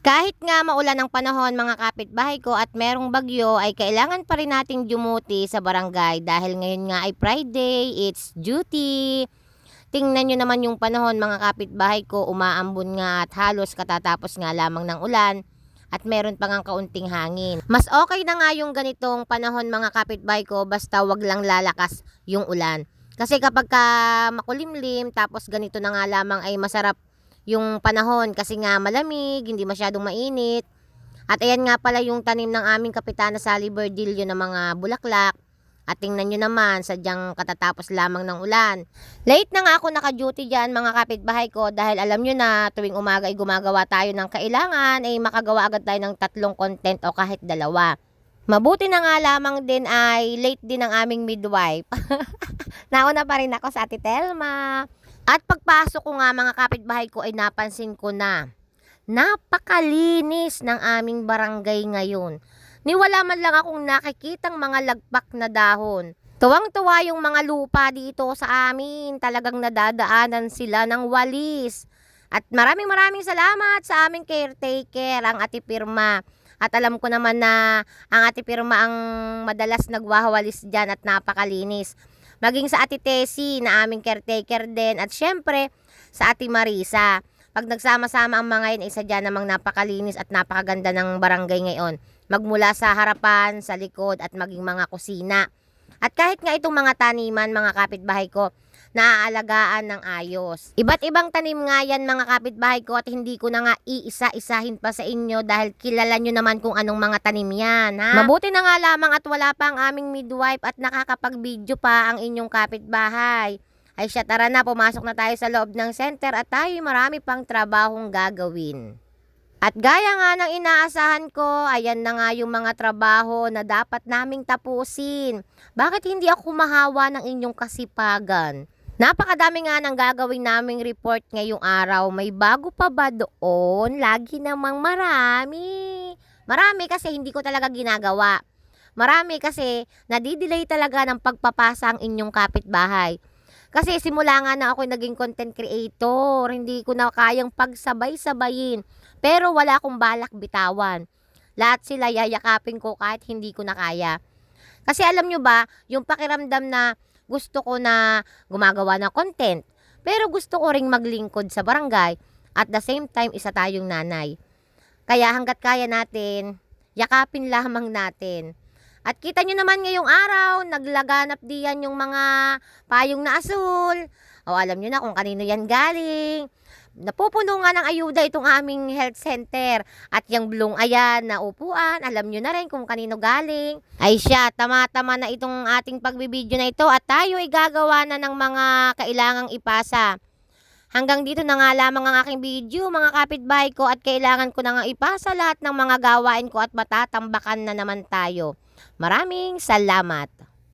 Kahit nga maulan ang panahon mga kapitbahay ko at merong bagyo ay kailangan pa rin nating dumuti sa barangay dahil ngayon nga ay Friday, it's duty. Tingnan nyo naman yung panahon mga kapitbahay ko, umaambon nga at halos katatapos nga lamang ng ulan at meron pa ngang kaunting hangin. Mas okay na nga yung ganitong panahon mga kapitbahay ko basta wag lang lalakas yung ulan. Kasi kapag ka makulimlim tapos ganito na nga lamang ay masarap yung panahon kasi nga malamig, hindi masyadong mainit. At ayan nga pala yung tanim ng aming kapitana Sally Berdillo ng mga bulaklak. At tingnan nyo naman, sadyang katatapos lamang ng ulan. Late na nga ako naka-duty dyan mga kapitbahay ko dahil alam nyo na tuwing umaga ay gumagawa tayo ng kailangan ay makagawa agad tayo ng 3 content o kahit 2. Mabuti na nga lamang din ay late din ang aming midwife. Nauna pa rin ako sa Ate Telma. At pagpasok ko nga mga kapitbahay ko ay napansin ko na napakalinis ng aming barangay ngayon. Niwala man lang akong nakikitang mga lagpak na dahon. Tuwang-tuwa yung mga lupa dito sa amin. Talagang nadadaanan sila ng walis. At maraming salamat sa aming caretaker, ang Ate Pirma. At alam ko naman na ang Ate Pirma ang madalas nagwawalis dyan at napakalinis. Maging sa Ate Tessie na aming caretaker din. At syempre sa Ate Marisa. Pag nagsama-sama ang mga yun, isa dyan namang napakalinis at napakaganda ng barangay ngayon. Magmula sa harapan, sa likod at maging mga kusina. At kahit nga itong mga taniman, mga kapitbahay ko, naaalagaan ng ayos. Iba't ibang tanim nga yan mga kapitbahay ko at hindi ko na nga iisa-isahin pa sa inyo dahil kilala nyo naman kung anong mga tanim yan. Ha? Mabuti na nga lamang at wala pa ang aming midwife at nakakapag-video pa ang inyong kapitbahay. Ay siya, tara na, pumasok na tayo sa loob ng center at tayo marami pang trabahong gagawin. At gaya nga ng inaasahan ko, ayan na nga yung mga trabaho na dapat naming tapusin. Bakit hindi ako mahawa ng inyong kasipagan? Napakadami nga ng gagawin naming report ngayong araw. May bago pa ba doon? Lagi namang marami. Marami kasi hindi ko talaga ginagawa. Marami kasi nadidelay talaga ng pagpapasa ang inyong kapitbahay. Kasi simula nga na ako naging content creator, hindi ko na kayang pagsabay-sabayin. Pero wala akong balak bitawan. Lahat sila yayakapin ko kahit hindi ko na kaya. Kasi alam nyo ba, yung pakiramdam na gusto ko na gumagawa ng content, pero gusto ko ring maglingkod sa barangay, at the same time, isa tayong nanay. Kaya hanggat kaya natin, yakapin lamang natin. At kita nyo naman ngayong araw, naglaganap diyan yung mga payong na asul. O alam nyo na kung kanino yan galing. Napupuno nga ng ayuda itong aming health center. At yung blong ayan na upuan, alam nyo na rin kung kanino galing. Ay siya, tama-tama na itong ating pagbibideo na ito at tayo ay gagawa na ng mga kailangang ipasa. Hanggang dito na nga lamang ang aking video mga kapitbahay ko at kailangan ko na nga ipasa lahat ng mga gawain ko at matatambakan na naman tayo. Maraming salamat.